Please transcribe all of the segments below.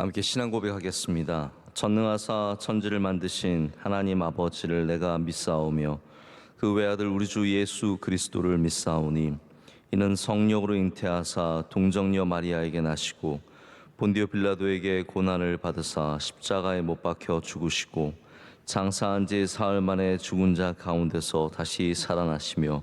함께 신앙 고백하겠습니다. 전능하사 천지를 만드신 하나님 아버지를 내가 믿사오며 그 외아들 우리 주 예수 그리스도를 믿사오니 이는 성령으로 잉태하사 동정녀 마리아에게 나시고 본디오 빌라도에게 고난을 받으사 십자가에 못 박혀 죽으시고 장사한 지 사흘 만에 죽은 자 가운데서 다시 살아나시며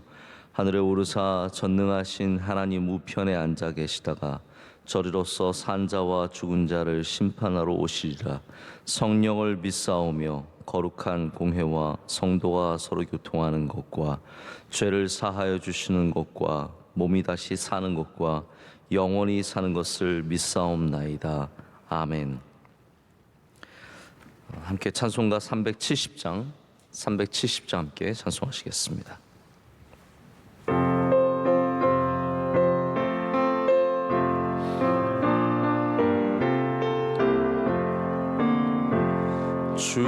하늘에 오르사 전능하신 하나님 우편에 앉아 계시다가 저리로서 산자와 죽은 자를 심판하러 오시리라. 성령을 믿사오며 거룩한 공회와 성도가 서로 교통하는 것과 죄를 사하여 주시는 것과 몸이 다시 사는 것과 영원히 사는 것을 믿사옵나이다. 아멘. 함께 찬송가 370장 함께 찬송하시겠습니다. 주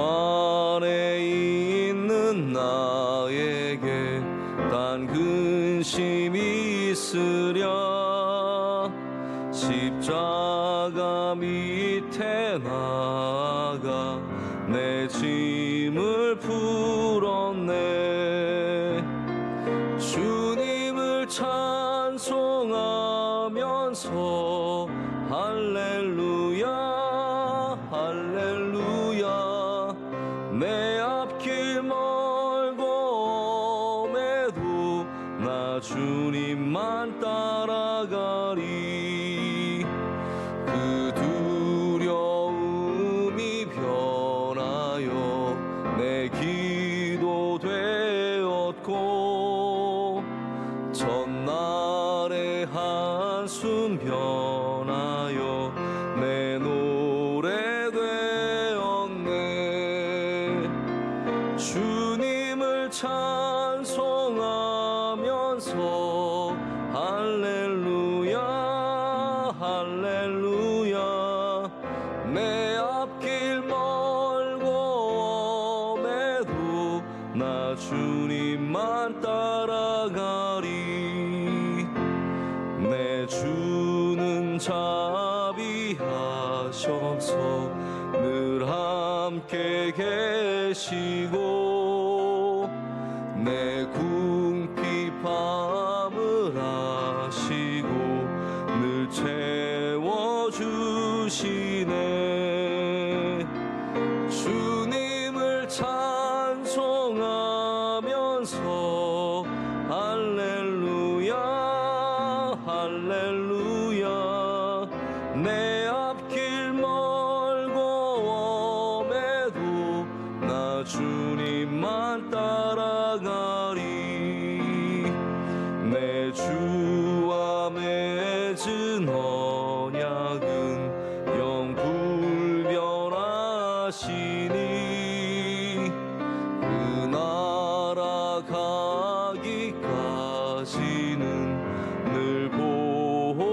안에 있는 나에게 단 근심이 있으랴. 십자가 밑에 나아가 내 짐을 풀었네. 주님을 찬송하면서 할렐루야 할렐루야. 내 앞길 멀고 험해도 나 주님만 따라가리. 그 두려움이 변하여 내 기도 되었고 전날의 한숨 변하여 내 노래 되었네. 주님을 찬송하면서 할렐루야 할렐루야. 내 앞길 멀고 험해도 나 주님만 따라가리. 내 주는 자비하셔서 늘 함께 계시고 내 궁핍함을 아시고 늘 채워주시네. 주님을 찬송하면서 할렐루야 할렐루야. 내 앞길 멀고 험해도 나 주님만 따라가리. 내 주와 맺은 언약은 영 불변하시니 그 나라 가기까지는 늘 보호하시네.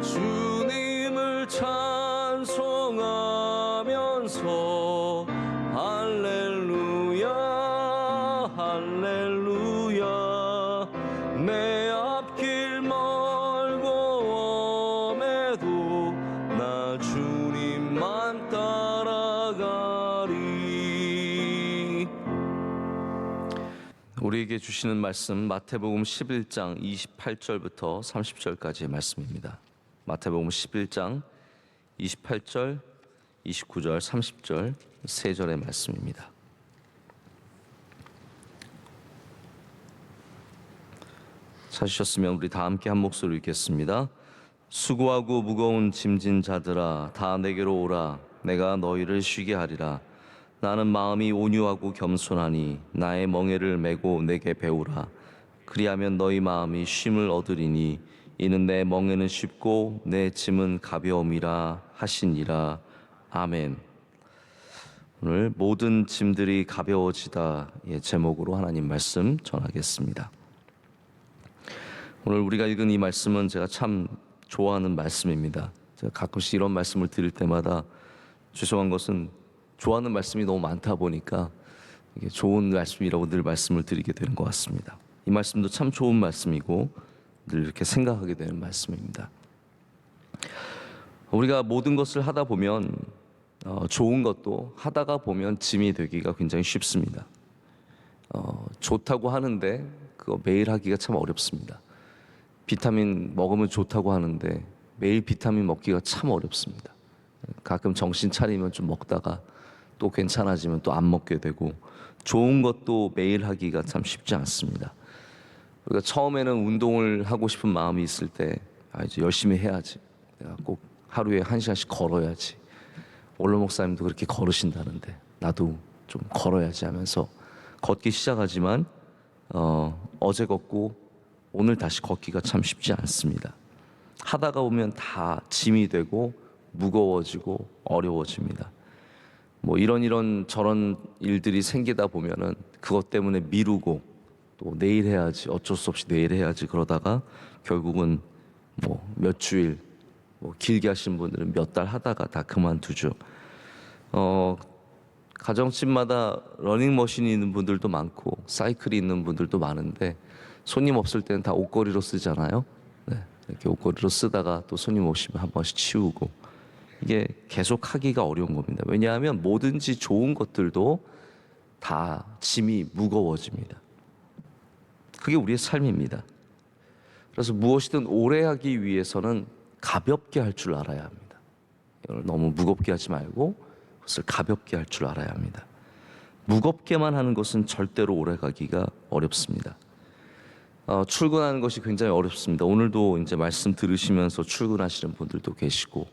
주님을 찬송하면서 할렐루야 할렐루야. 내 앞길 멀고 험해도 나 주님만 따라가리. 우리에게 주시는 말씀 마태복음 11장 28절부터 30절까지의 말씀입니다. 마태복음 11장 28절, 29절, 30절 세 절의 말씀입니다. 찾으셨으면 우리 다 함께 한 목소리로 읽겠습니다. 수고하고 무거운 짐진 자들아 다 내게로 오라. 내가 너희를 쉬게 하리라. 나는 마음이 온유하고 겸손하니 나의 멍에를 메고 내게 배우라. 그리하면 너희 마음이 쉼을 얻으리니 이는 내 멍에는 쉽고 내 짐은 가벼움이라 하시니라. 아멘. 오늘 모든 짐들이 가벼워지다의 제목으로 하나님 말씀 전하겠습니다. 오늘 우리가 읽은 이 말씀은 제가 참 좋아하는 말씀입니다. 제가 가끔씩 이런 말씀을 드릴 때마다 죄송한 것은 좋아하는 말씀이 너무 많다 보니까 이게 좋은 말씀이라고 늘 말씀을 드리게 되는 것 같습니다. 이 말씀도 참 좋은 말씀이고 늘 이렇게 생각하게 되는 말씀입니다. 우리가 모든 것을 하다 보면 좋은 것도 하다가 보면 짐이 되기가 굉장히 쉽습니다. 좋다고 하는데 그거 매일 하기가 참 어렵습니다. 비타민 먹으면 좋다고 하는데 매일 비타민 먹기가 참 어렵습니다. 가끔 정신 차리면 좀 먹다가 또 괜찮아지면 또 안 먹게 되고, 좋은 것도 매일 하기가 참 쉽지 않습니다. 우리가 처음에는 운동을 하고 싶은 마음이 있을 때 이제 열심히 해야지, 내가 꼭 하루에 1시간씩 걸어야지, 원로 목사님도 그렇게 걸으신다는데 나도 좀 걸어야지 하면서 걷기 시작하지만 어제 걷고 오늘 다시 걷기가 참 쉽지 않습니다. 하다가 보면 다 짐이 되고 무거워지고 어려워집니다. 뭐 이런 저런 일들이 생기다 보면은 그것 때문에 미루고 또 내일 해야지, 어쩔 수 없이 내일 해야지 그러다가 결국은 뭐 몇 주일, 뭐 길게 하신 분들은 몇 달 하다가 다 그만두죠. 가정집마다 러닝머신이 있는 분들도 많고 사이클이 있는 분들도 많은데 손님 없을 때는 다 옷걸이로 쓰잖아요. 네, 이렇게 옷걸이로 쓰다가 또 손님 오시면 한 번씩 치우고, 이게 계속 하기가 어려운 겁니다. 왜냐하면 뭐든지 좋은 것들도 다 짐이 무거워집니다. 그게 우리의 삶입니다. 그래서 무엇이든 오래 하기 위해서는 가볍게 할 줄 알아야 합니다. 이걸 너무 무겁게 하지 말고 그것을 가볍게 할 줄 알아야 합니다. 무겁게만 하는 것은 절대로 오래 가기가 어렵습니다. 출근하는 것이 굉장히 어렵습니다. 오늘도 이제 말씀 들으시면서 출근하시는 분들도 계시고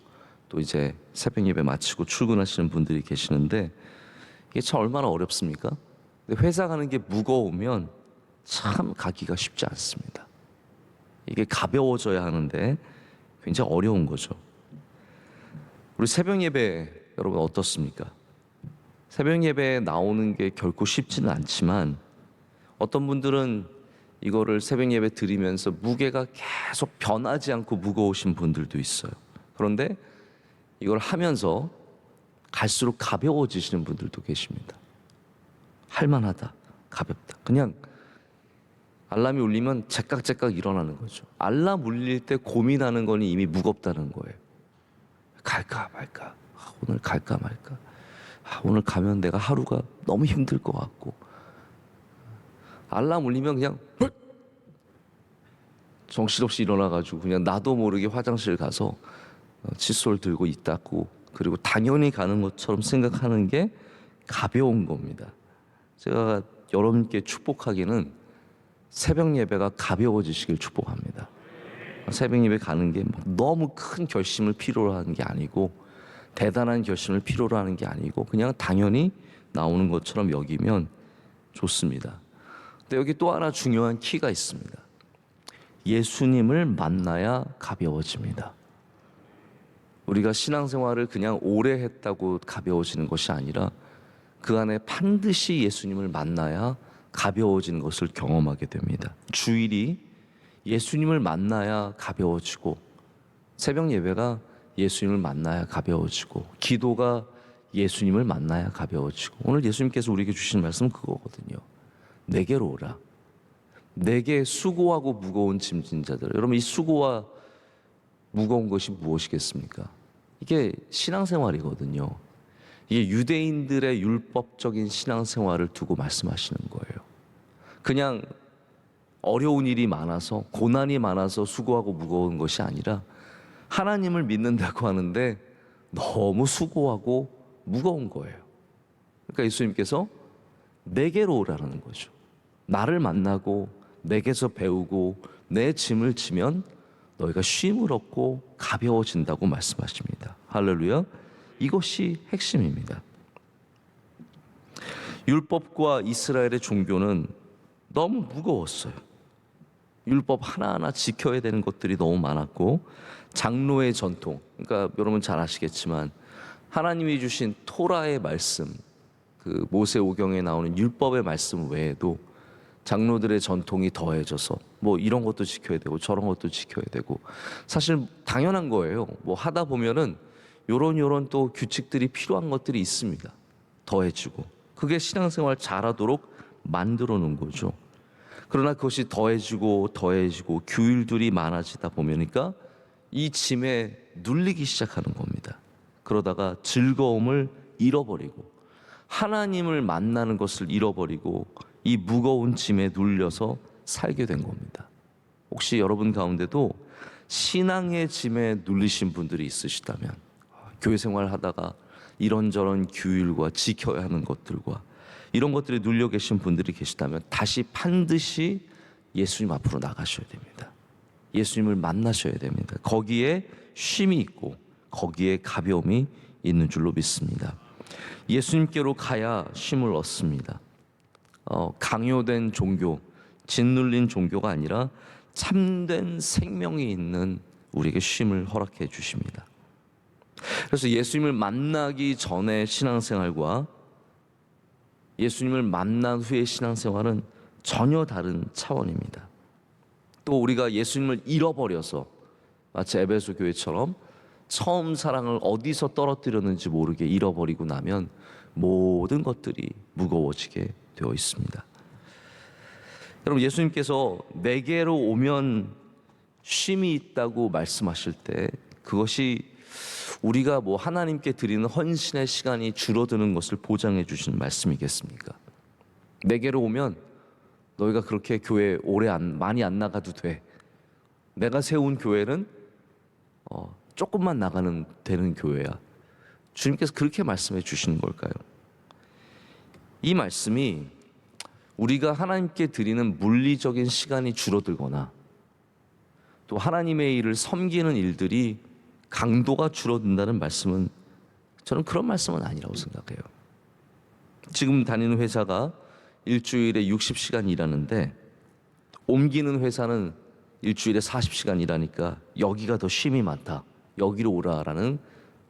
또 이제 새벽 예배 마치고 출근하시는 분들이 계시는데, 이게 참 얼마나 어렵습니까? 근데 회사 가는 게 무거우면 참 가기가 쉽지 않습니다. 이게 가벼워져야 하는데 굉장히 어려운 거죠. 우리 새벽 예배 여러분 어떻습니까? 새벽 예배에 나오는 게 결코 쉽지는 않지만 어떤 분들은 이거를 새벽 예배 드리면서 무게가 계속 변하지 않고 무거우신 분들도 있어요. 그런데 이걸 하면서 갈수록 가벼워지시는 분들도 계십니다. 할만하다, 가볍다. 그냥 알람이 울리면 제깍제깍 일어나는 거죠. 알람 울릴 때 고민하는 거는 이미 무겁다는 거예요. 갈까 말까, 오늘 갈까 말까, 오늘 가면 내가 하루가 너무 힘들 것 같고, 알람 울리면 그냥 정신없이 일어나가지고 그냥 나도 모르게 화장실 가서 칫솔 들고 입 닦고, 그리고 당연히 가는 것처럼 생각하는 게 가벼운 겁니다. 제가 여러분께 축복하기는 새벽 예배가 가벼워지시길 축복합니다. 새벽 예배 가는 게 너무 큰 결심을 필요로 하는 게 아니고, 대단한 결심을 필요로 하는 게 아니고 그냥 당연히 나오는 것처럼 여기면 좋습니다. 근데 여기 또 하나 중요한 키가 있습니다. 예수님을 만나야 가벼워집니다. 우리가 신앙생활을 그냥 오래 했다고 가벼워지는 것이 아니라 그 안에 반드시 예수님을 만나야 가벼워지는 것을 경험하게 됩니다. 주일이 예수님을 만나야 가벼워지고, 새벽 예배가 예수님을 만나야 가벼워지고, 기도가 예수님을 만나야 가벼워지고, 오늘 예수님께서 우리에게 주신 말씀은 그거거든요. 내게로 오라. 내게 수고하고 무거운 짐진 자들. 여러분, 이 수고와 무거운 것이 무엇이겠습니까? 이게 신앙생활이거든요. 이게 유대인들의 율법적인 신앙생활을 두고 말씀하시는 거예요. 그냥 어려운 일이 많아서, 고난이 많아서 수고하고 무거운 것이 아니라 하나님을 믿는다고 하는데 너무 수고하고 무거운 거예요. 그러니까 예수님께서 내게로 오라는 거죠. 나를 만나고 내게서 배우고 내 짐을 지면 너희가 쉼을 얻고 가벼워진다고 말씀하십니다. 할렐루야. 이것이 핵심입니다. 율법과 이스라엘의 종교는 너무 무거웠어요. 율법 하나하나 지켜야 되는 것들이 너무 많았고, 장로의 전통, 그러니까 여러분 잘 아시겠지만 하나님이 주신 토라의 말씀, 그 모세오경에 나오는 율법의 말씀 외에도 장로들의 전통이 더해져서 뭐 이런 것도 지켜야 되고 저런 것도 지켜야 되고, 사실 당연한 거예요. 뭐 하다 보면은 요런 또 규칙들이 필요한 것들이 있습니다. 더해지고 그게 신앙생활 잘하도록 만들어 놓은 거죠. 그러나 그것이 더해지고 더해지고 규율들이 많아지다 보니까 이 짐에 눌리기 시작하는 겁니다. 그러다가 즐거움을 잃어버리고 하나님을 만나는 것을 잃어버리고 이 무거운 짐에 눌려서 살게 된 겁니다. 혹시 여러분 가운데도 신앙의 짐에 눌리신 분들이 있으시다면, 교회 생활하다가 이런저런 규율과 지켜야 하는 것들과 이런 것들에 눌려 계신 분들이 계시다면 다시 반드시 예수님 앞으로 나가셔야 됩니다. 예수님을 만나셔야 됩니다. 거기에 쉼이 있고 거기에 가벼움이 있는 줄로 믿습니다. 예수님께로 가야 쉼을 얻습니다. 강요된 종교, 짓눌린 종교가 아니라 참된 생명이 있는 우리에게 쉼을 허락해 주십니다. 그래서 예수님을 만나기 전의 신앙생활과 예수님을 만난 후의 신앙생활은 전혀 다른 차원입니다. 또 우리가 예수님을 잃어버려서 마치 에베소 교회처럼 처음 사랑을 어디서 떨어뜨렸는지 모르게 잃어버리고 나면 모든 것들이 무거워지게 되어 있습니다. 여러분, 예수님께서 내게로 오면 쉼이 있다고 말씀하실 때 그것이 우리가 하나님께 드리는 헌신의 시간이 줄어드는 것을 보장해 주신 말씀이겠습니까? 내게로 오면 너희가 그렇게 교회 많이 안 나가도 돼. 내가 세운 교회는 조금만 나가는 되는 교회야. 주님께서 그렇게 말씀해 주시는 걸까요? 이 말씀이 우리가 하나님께 드리는 물리적인 시간이 줄어들거나 또 하나님의 일을 섬기는 일들이 강도가 줄어든다는 말씀은, 저는 그런 말씀은 아니라고 생각해요. 지금 다니는 회사가 일주일에 60시간 일하는데 옮기는 회사는 일주일에 40시간 일하니까 여기가 더 쉼이 많다, 여기로 오라라는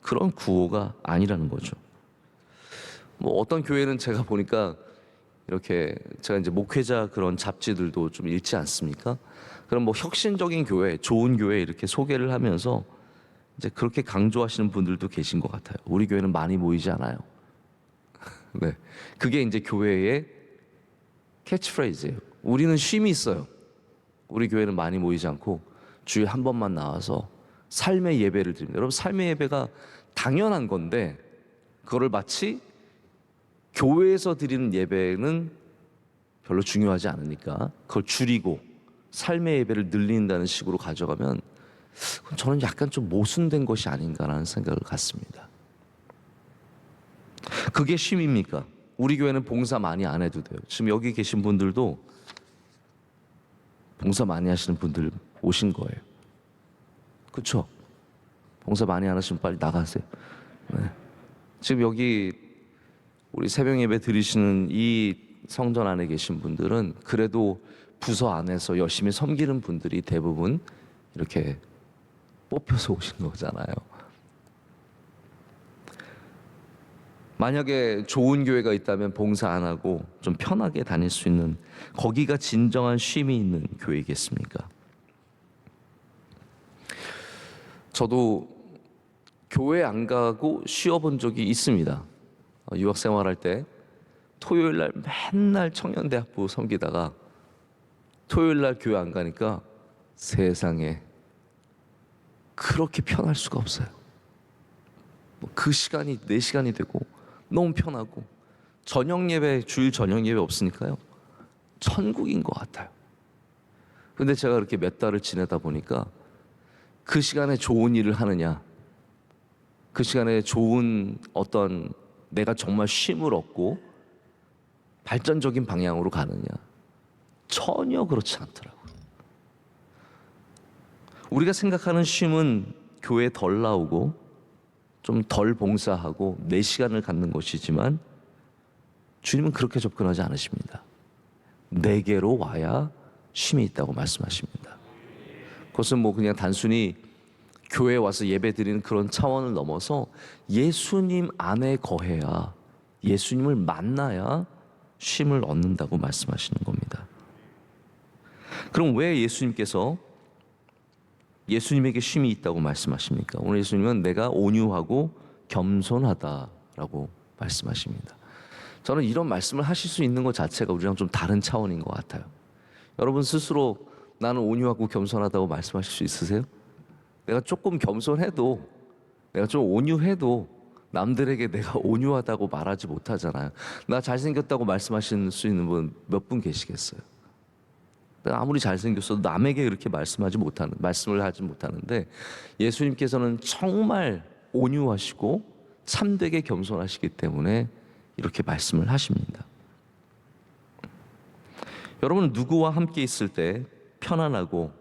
그런 구호가 아니라는 거죠. 어떤 교회는 제가 보니까 이렇게, 제가 이제 목회자 그런 잡지들도 좀 읽지 않습니까? 그럼 혁신적인 교회, 좋은 교회 이렇게 소개를 하면서 이제 그렇게 강조하시는 분들도 계신 것 같아요. 우리 교회는 많이 모이지 않아요. 네, 그게 이제 교회의 캐치프레이즈예요. 우리는 쉼이 있어요. 우리 교회는 많이 모이지 않고 주에 한 번만 나와서 삶의 예배를 드립니다. 여러분, 삶의 예배가 당연한 건데 그거를 마치 교회에서 드리는 예배는 별로 중요하지 않으니까 그걸 줄이고 삶의 예배를 늘린다는 식으로 가져가면 저는 약간 좀 모순된 것이 아닌가라는 생각을 갖습니다. 그게 쉼입니까? 우리 교회는 봉사 많이 안 해도 돼요. 지금 여기 계신 분들도 봉사 많이 하시는 분들 오신 거예요. 그렇죠? 봉사 많이 안 하시면 빨리 나가세요. 네. 지금 여기 우리 새벽 예배 드리시는 이 성전 안에 계신 분들은 그래도 부서 안에서 열심히 섬기는 분들이 대부분 이렇게 뽑혀서 오신 거잖아요. 만약에 좋은 교회가 있다면 봉사 안 하고 좀 편하게 다닐 수 있는, 거기가 진정한 쉼이 있는 교회겠습니까? 저도 교회 안 가고 쉬어본 적이 있습니다. 유학 생활할 때 토요일 날 맨날 청년대학부 섬기다가 토요일 날 교회 안 가니까 세상에 그렇게 편할 수가 없어요. 그 시간이 4시간이 되고 너무 편하고 저녁 예배, 주일 저녁 예배 없으니까요, 천국인 것 같아요. 근데 제가 그렇게 몇 달을 지내다 보니까 그 시간에 좋은 일을 하느냐, 그 시간에 좋은 어떤 내가 정말 쉼을 얻고 발전적인 방향으로 가느냐, 전혀 그렇지 않더라고요. 우리가 생각하는 쉼은 교회에 덜 나오고 좀 덜 봉사하고 4시간을 갖는 것이지만 주님은 그렇게 접근하지 않으십니다. 내게로 와야 쉼이 있다고 말씀하십니다. 그것은 그냥 단순히 교회에 와서 예배 드리는 그런 차원을 넘어서 예수님 안에 거해야, 예수님을 만나야 쉼을 얻는다고 말씀하시는 겁니다. 그럼 왜 예수님께서 예수님에게 쉼이 있다고 말씀하십니까? 오늘 예수님은 내가 온유하고 겸손하다라고 말씀하십니다. 저는 이런 말씀을 하실 수 있는 것 자체가 우리랑 좀 다른 차원인 것 같아요. 여러분 스스로 나는 온유하고 겸손하다고 말씀하실 수 있으세요? 내가 조금 겸손해도, 내가 좀 온유해도 남들에게 내가 온유하다고 말하지 못하잖아요. 나 잘생겼다고 말씀하실 수 있는 분 몇 분 계시겠어요? 내가 아무리 잘생겼어도 남에게 그렇게 말씀을 하지 못하는데, 예수님께서는 정말 온유하시고 참되게 겸손하시기 때문에 이렇게 말씀을 하십니다. 여러분은 누구와 함께 있을 때 편안하고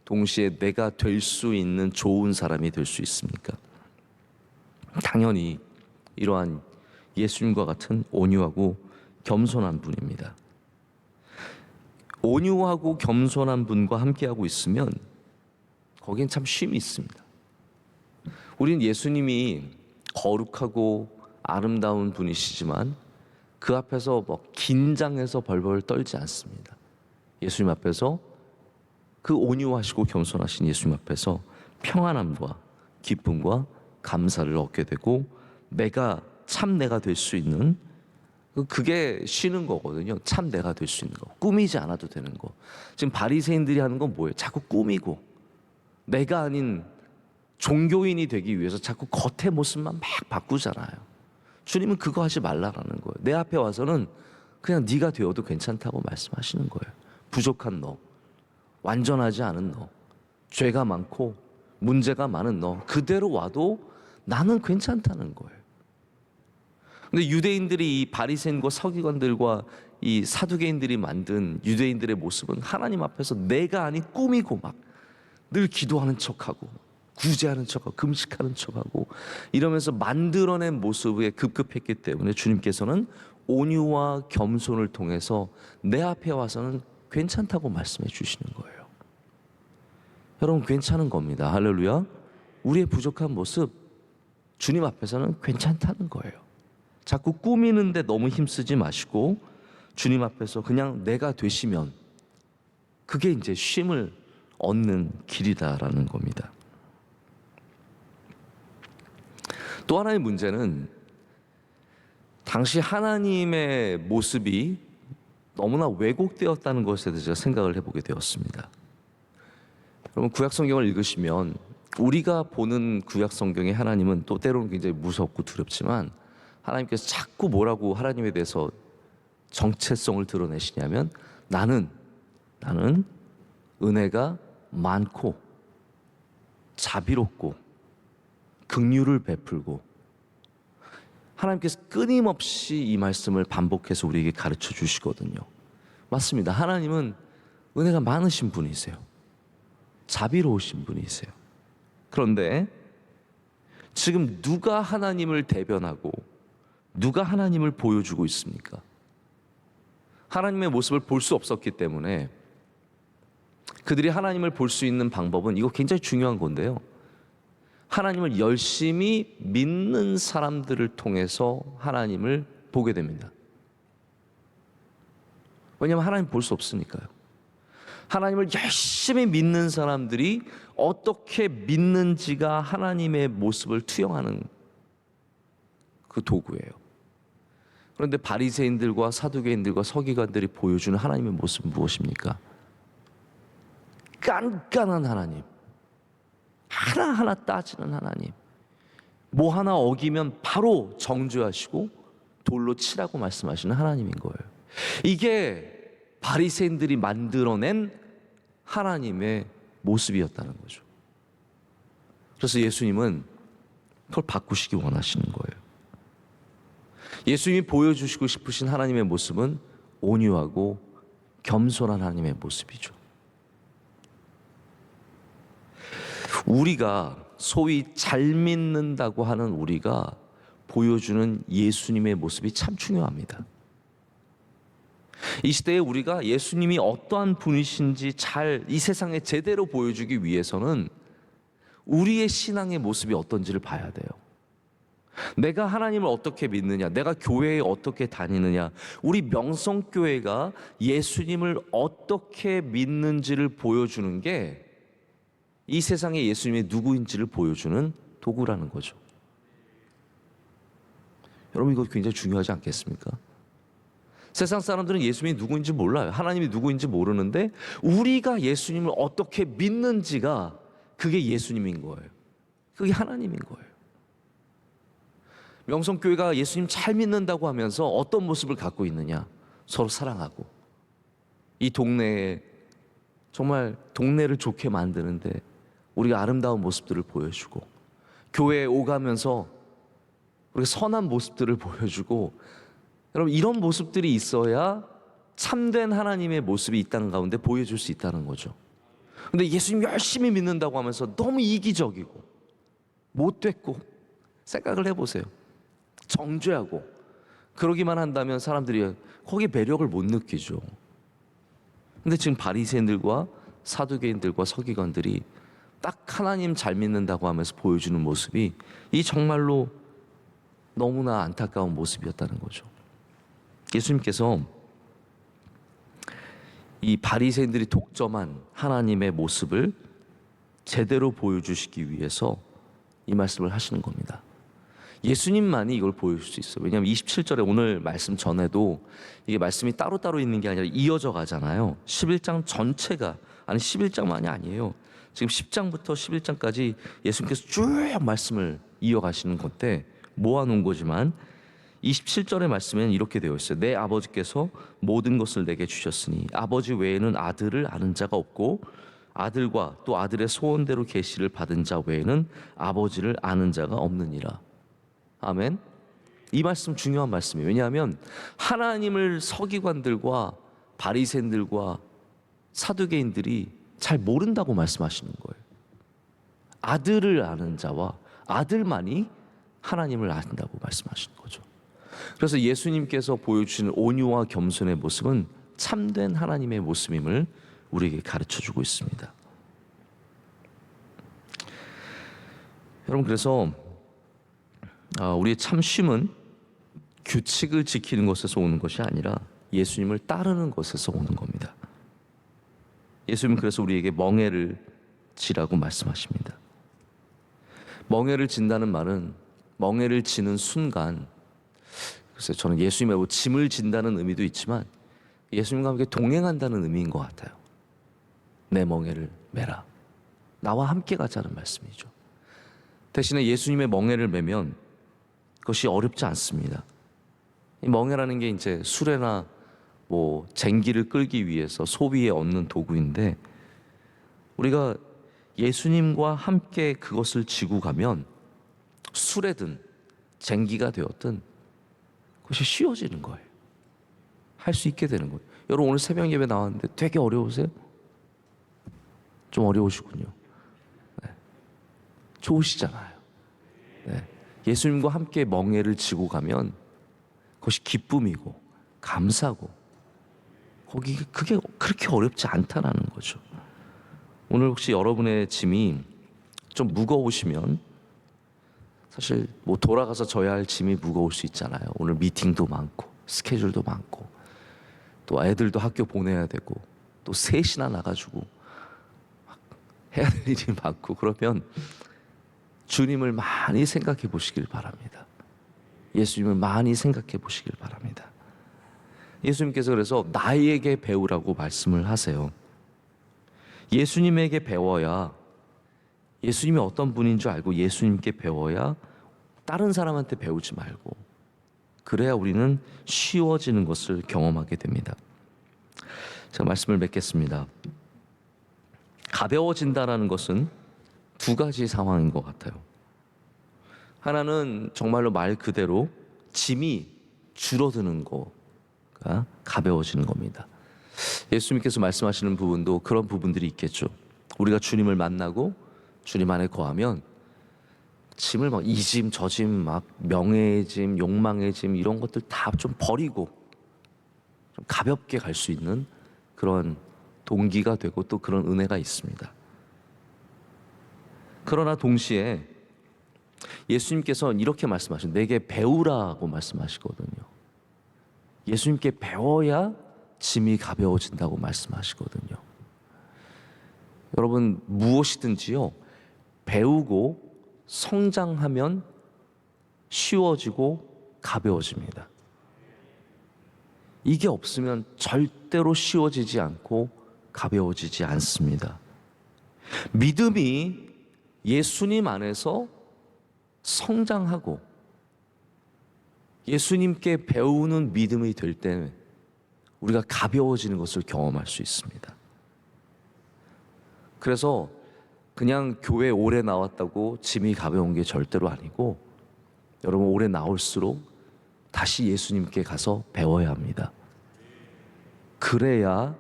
동시에 내가 될 수 있는 좋은 사람이 될 수 있습니까? 당연히 이러한 예수님과 같은 온유하고 겸손한 분입니다. 온유하고 겸손한 분과 함께하고 있으면 거기엔 참 쉼이 있습니다. 우린 예수님이 거룩하고 아름다운 분이시지만 그 앞에서 긴장해서 벌벌 떨지 않습니다. 예수님 앞에서, 그 온유하시고 겸손하신 예수님 앞에서 평안함과 기쁨과 감사를 얻게 되고, 내가 될 수 있는, 그게 쉬는 거거든요. 참 내가 될 수 있는 거, 꾸미지 않아도 되는 거. 지금 바리새인들이 하는 건 뭐예요? 자꾸 꾸미고 내가 아닌 종교인이 되기 위해서 자꾸 겉의 모습만 막 바꾸잖아요. 주님은 그거 하지 말라라는 거예요. 내 앞에 와서는 그냥 네가 되어도 괜찮다고 말씀하시는 거예요. 부족한 너, 완전하지 않은 너, 죄가 많고 문제가 많은 너, 그대로 와도 나는 괜찮다는 거예요. 근데 유대인들이 이 바리새인과 서기관들과 이 사두개인들이 만든 유대인들의 모습은 하나님 앞에서 내가 아닌 꾸미고 막 늘 기도하는 척하고 구제하는 척하고 금식하는 척하고 이러면서 만들어낸 모습에 급급했기 때문에 주님께서는 온유와 겸손을 통해서 내 앞에 와서는 괜찮다고 말씀해 주시는 거예요. 여러분, 괜찮은 겁니다. 할렐루야. 우리의 부족한 모습 주님 앞에서는 괜찮다는 거예요. 자꾸 꾸미는데 너무 힘쓰지 마시고 주님 앞에서 그냥 내가 되시면 그게 이제 쉼을 얻는 길이다라는 겁니다. 또 하나의 문제는 당시 하나님의 모습이 너무나 왜곡되었다는 것에 대해서 생각을 해보게 되었습니다. 여러분, 구약 성경을 읽으시면 우리가 보는 구약 성경의 하나님은 또 때로는 굉장히 무섭고 두렵지만, 하나님께서 자꾸 뭐라고 하나님에 대해서 정체성을 드러내시냐면, 나는 은혜가 많고 자비롭고 긍휼을 베풀고, 하나님께서 끊임없이 이 말씀을 반복해서 우리에게 가르쳐 주시거든요. 맞습니다. 하나님은 은혜가 많으신 분이세요. 자비로우신 분이세요. 그런데 지금 누가 하나님을 대변하고 누가 하나님을 보여주고 있습니까? 하나님의 모습을 볼 수 없었기 때문에 그들이 하나님을 볼 수 있는 방법은, 이거 굉장히 중요한 건데요, 하나님을 열심히 믿는 사람들을 통해서 하나님을 보게 됩니다. 왜냐하면 하나님 볼 수 없으니까요. 하나님을 열심히 믿는 사람들이 어떻게 믿는지가 하나님의 모습을 투영하는 그 도구예요. 그런데 바리새인들과 사두개인들과 서기관들이 보여주는 하나님의 모습은 무엇입니까? 깐깐한 하나님, 하나하나 따지는 하나님, 뭐 하나 어기면 바로 정죄하시고 돌로 치라고 말씀하시는 하나님인 거예요. 이게 바리새인들이 만들어낸 하나님의 모습이었다는 거죠. 그래서 예수님은 그걸 바꾸시기 원하시는 거예요. 예수님이 보여주시고 싶으신 하나님의 모습은 온유하고 겸손한 하나님의 모습이죠. 우리가 소위 잘 믿는다고 하는 우리가 보여주는 예수님의 모습이 참 중요합니다. 이 시대에 우리가 예수님이 어떠한 분이신지 잘 이 세상에 제대로 보여주기 위해서는 우리의 신앙의 모습이 어떤지를 봐야 돼요. 내가 하나님을 어떻게 믿느냐, 내가 교회에 어떻게 다니느냐, 우리 명성교회가 예수님을 어떻게 믿는지를 보여주는 게 이 세상에 예수님이 누구인지를 보여주는 도구라는 거죠. 여러분, 이거 굉장히 중요하지 않겠습니까? 세상 사람들은 예수님이 누구인지 몰라요. 하나님이 누구인지 모르는데 우리가 예수님을 어떻게 믿는지가 그게 예수님인 거예요. 그게 하나님인 거예요. 명성교회가 예수님 잘 믿는다고 하면서 어떤 모습을 갖고 있느냐? 서로 사랑하고 이 동네에 정말 동네를 좋게 만드는데 우리가 아름다운 모습들을 보여주고, 교회에 오가면서 우리가 선한 모습들을 보여주고, 여러분 이런 모습들이 있어야 참된 하나님의 모습이 이 땅 가운데 보여줄 수 있다는 거죠. 근데 예수님 열심히 믿는다고 하면서 너무 이기적이고 못됐고, 생각을 해보세요. 정죄하고 그러기만 한다면 사람들이 거기에 매력을 못 느끼죠. 근데 지금 바리새인들과 사두개인들과 서기관들이 딱 하나님 잘 믿는다고 하면서 보여주는 모습이 이 정말로 너무나 안타까운 모습이었다는 거죠. 예수님께서 이 바리새인들이 독점한 하나님의 모습을 제대로 보여주시기 위해서 이 말씀을 하시는 겁니다. 예수님만이 이걸 보여줄 수 있어요. 왜냐하면 27절에 오늘 말씀 전에도 이게 말씀이 따로따로 있는 게 아니라 이어져 가잖아요. 11장 전체가, 아니 11장만이 아니에요. 지금 10장부터 11장까지 예수님께서 쭉 말씀을 이어가시는 건데 모아놓은 거지만 27절의 말씀에는 이렇게 되어 있어요. 내 아버지께서 모든 것을 내게 주셨으니 아버지 외에는 아들을 아는 자가 없고 아들과 또 아들의 소원대로 계시를 받은 자 외에는 아버지를 아는 자가 없느니라. 아멘. 이 말씀 중요한 말씀이에요. 왜냐하면 하나님을 서기관들과 바리새인들과 사두개인들이 잘 모른다고 말씀하시는 거예요. 아들을 아는 자와 아들만이 하나님을 안다고 말씀하시는 거죠. 그래서 예수님께서 보여주시는 온유와 겸손의 모습은 참된 하나님의 모습임을 우리에게 가르쳐주고 있습니다. 여러분, 그래서 우리의 참심은 규칙을 지키는 것에서 오는 것이 아니라 예수님을 따르는 것에서 오는 겁니다. 예수님은 그래서 우리에게 멍에를 지라고 말씀하십니다. 멍에를 진다는 말은 멍에를 지는 순간, 글쎄 저는 예수님의 뭐 짐을 진다는 의미도 있지만 예수님과 함께 동행한다는 의미인 것 같아요. 내 멍에를 메라. 나와 함께 가자는 말씀이죠. 대신에 예수님의 멍에를 메면 그것이 어렵지 않습니다. 이 멍에라는 게 이제 수레나 뭐 쟁기를 끌기 위해서 소비에 얻는 도구인데 우리가 예수님과 함께 그것을 지고 가면 수레든 쟁기가 되었든 그것이 쉬워지는 거예요. 할 수 있게 되는 거예요. 여러분 오늘 새벽 예배 나왔는데 되게 어려우세요? 좀 어려우시군요. 네. 좋으시잖아요. 네. 예수님과 함께 멍에를 지고 가면 그것이 기쁨이고 감사고 그게 그렇게 어렵지 않다라는 거죠. 오늘 혹시 여러분의 짐이 좀 무거우시면 사실 뭐 돌아가서 져야 할 짐이 무거울 수 있잖아요. 오늘 미팅도 많고 스케줄도 많고 또 애들도 학교 보내야 되고 또 셋이나 나가지고 막 해야 될 일이 많고 그러면 주님을 많이 생각해 보시길 바랍니다. 예수님을 많이 생각해 보시길 바랍니다. 예수님께서 그래서 나에게 배우라고 말씀을 하세요. 예수님에게 배워야, 예수님이 어떤 분인 줄 알고 예수님께 배워야 다른 사람한테 배우지 말고, 그래야 우리는 쉬워지는 것을 경험하게 됩니다. 제가 말씀을 맺겠습니다. 가벼워진다라는 것은 두 가지 상황인 것 같아요. 하나는 정말로 말 그대로 짐이 줄어드는 거가 가벼워지는 겁니다. 예수님께서 말씀하시는 부분도 그런 부분들이 있겠죠. 우리가 주님을 만나고 주님 안에 거하면 짐을 막 이 짐 저 짐 막 명예의 짐 욕망의 짐 이런 것들 다 좀 버리고 좀 가볍게 갈 수 있는 그런 동기가 되고 또 그런 은혜가 있습니다. 그러나 동시에 예수님께서는 이렇게 말씀하시죠. 내게 배우라고 말씀하시거든요. 예수님께 배워야 짐이 가벼워진다고 말씀하시거든요. 여러분 무엇이든지요, 배우고 성장하면 쉬워지고 가벼워집니다. 이게 없으면 절대로 쉬워지지 않고 가벼워지지 않습니다. 믿음이 예수님 안에서 성장하고 예수님께 배우는 믿음이 될 때 우리가 가벼워지는 것을 경험할 수 있습니다. 그래서 그냥 교회 오래 나왔다고 짐이 가벼운 게 절대로 아니고, 여러분 오래 나올수록 다시 예수님께 가서 배워야 합니다. 그래야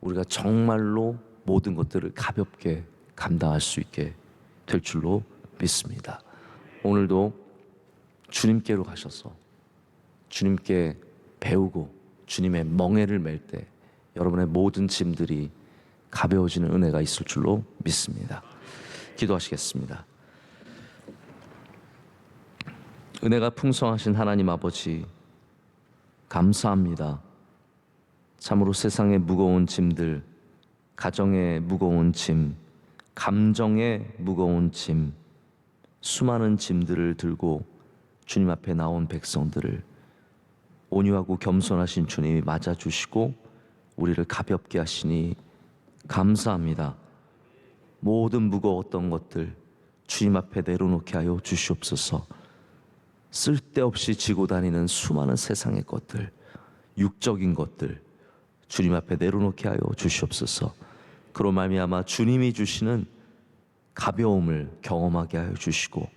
우리가 정말로 모든 것들을 가볍게 감당할 수 있게 될 줄로 믿습니다. 오늘도 주님께로 가셔서 주님께 배우고 주님의 멍에를 맬 때 여러분의 모든 짐들이 가벼워지는 은혜가 있을 줄로 믿습니다. 기도하시겠습니다. 은혜가 풍성하신 하나님 아버지, 감사합니다. 참으로 세상의 무거운 짐들, 가정의 무거운 짐, 감정의 무거운 짐, 수많은 짐들을 들고 주님 앞에 나온 백성들을 온유하고 겸손하신 주님이 맞아주시고 우리를 가볍게 하시니 감사합니다. 모든 무거웠던 것들 주님 앞에 내려놓게 하여 주시옵소서. 쓸데없이 지고 다니는 수많은 세상의 것들, 육적인 것들 주님 앞에 내려놓게 하여 주시옵소서. 그로 말미암아 주님이 주시는 가벼움을 경험하게 하여 주시고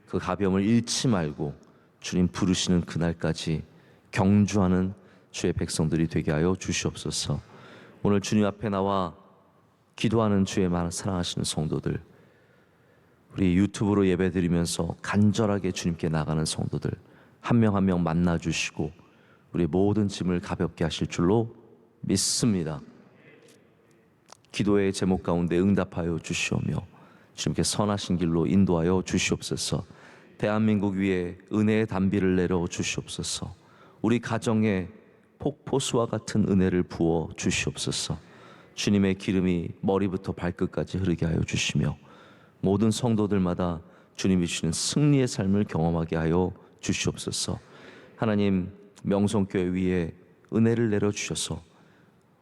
그 가벼움을 잃지 말고 주님 부르시는 그날까지 경주하는 주의 백성들이 되게 하여 주시옵소서. 오늘 주님 앞에 나와 기도하는 주의 많은 사랑하시는 성도들, 우리 유튜브로 예배드리면서 간절하게 주님께 나가는 성도들 한 명 한 명 만나주시고 우리 모든 짐을 가볍게 하실 줄로 믿습니다. 기도의 제목 가운데 응답하여 주시오며 주님께 선하신 길로 인도하여 주시옵소서. 대한민국 위에 은혜의 단비를 내려 주시옵소서. 우리 가정에 폭포수와 같은 은혜를 부어 주시옵소서. 주님의 기름이 머리부터 발끝까지 흐르게 하여 주시며 모든 성도들마다 주님이 주시는 승리의 삶을 경험하게 하여 주시옵소서. 하나님, 명성교회 위에 은혜를 내려주셔서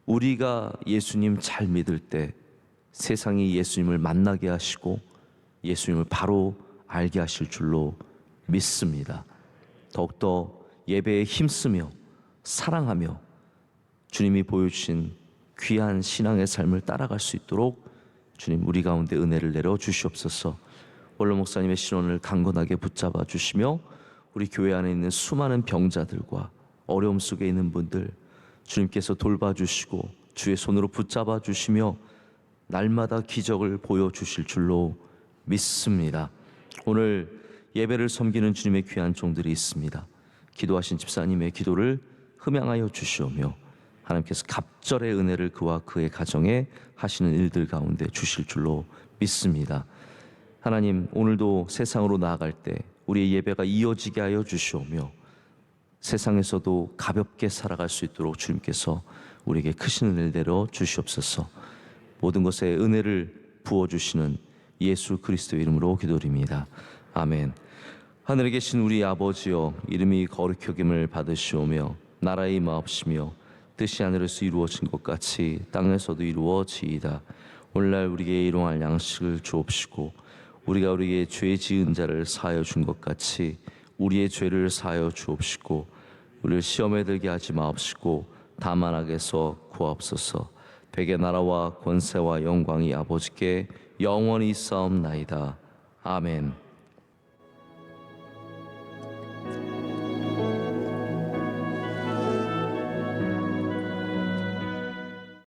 우리가 예수님 잘 믿을 때 세상이 예수님을 만나게 하시고 예수님을 바로 알게 하실 줄로 믿습니다. 더욱더 예배에 힘쓰며 사랑하며 주님이 보여주신 귀한 신앙의 삶을 따라갈 수 있도록 주님 우리 가운데 은혜를 내려 주시옵소서. 원로 목사님의 신원을 강건하게 붙잡아 주시며 우리 교회 안에 있는 수많은 병자들과 어려움 속에 있는 분들 주님께서 돌봐주시고 주의 손으로 붙잡아 주시며 날마다 기적을 보여주실 줄로 믿습니다. 오늘 예배를 섬기는 주님의 귀한 종들이 있습니다. 기도하신 집사님의 기도를 흠양하여 주시오며 하나님께서 갑절의 은혜를 그와 그의 가정에 하시는 일들 가운데 주실 줄로 믿습니다. 하나님, 오늘도 세상으로 나아갈 때 우리의 예배가 이어지게 하여 주시오며 세상에서도 가볍게 살아갈 수 있도록 주님께서 우리에게 크신 은혜를 내려 주시옵소서. 모든 것에 은혜를 부어주시는 예수 그리스도의 이름으로 기도드립니다. 아멘. 하늘에 계신 우리 아버지여, 이름이 거룩히 여김을 받으시오며 나라의 임하옵시며 뜻이 하늘에서 이루어진 것 같이 땅에서도 이루어지이다. 오늘날 우리에게 일용할 양식을 주옵시고 우리가 우리에게 죄 지은 자를 사하여 준 것 같이 우리의 죄를 사하여 주옵시고 우리를 시험에 들게 하지 마옵시고 다만 악에서 구하옵소서. 백의 나라와 권세와 영광이 아버지께 영원히 있사옵나이다. 아멘.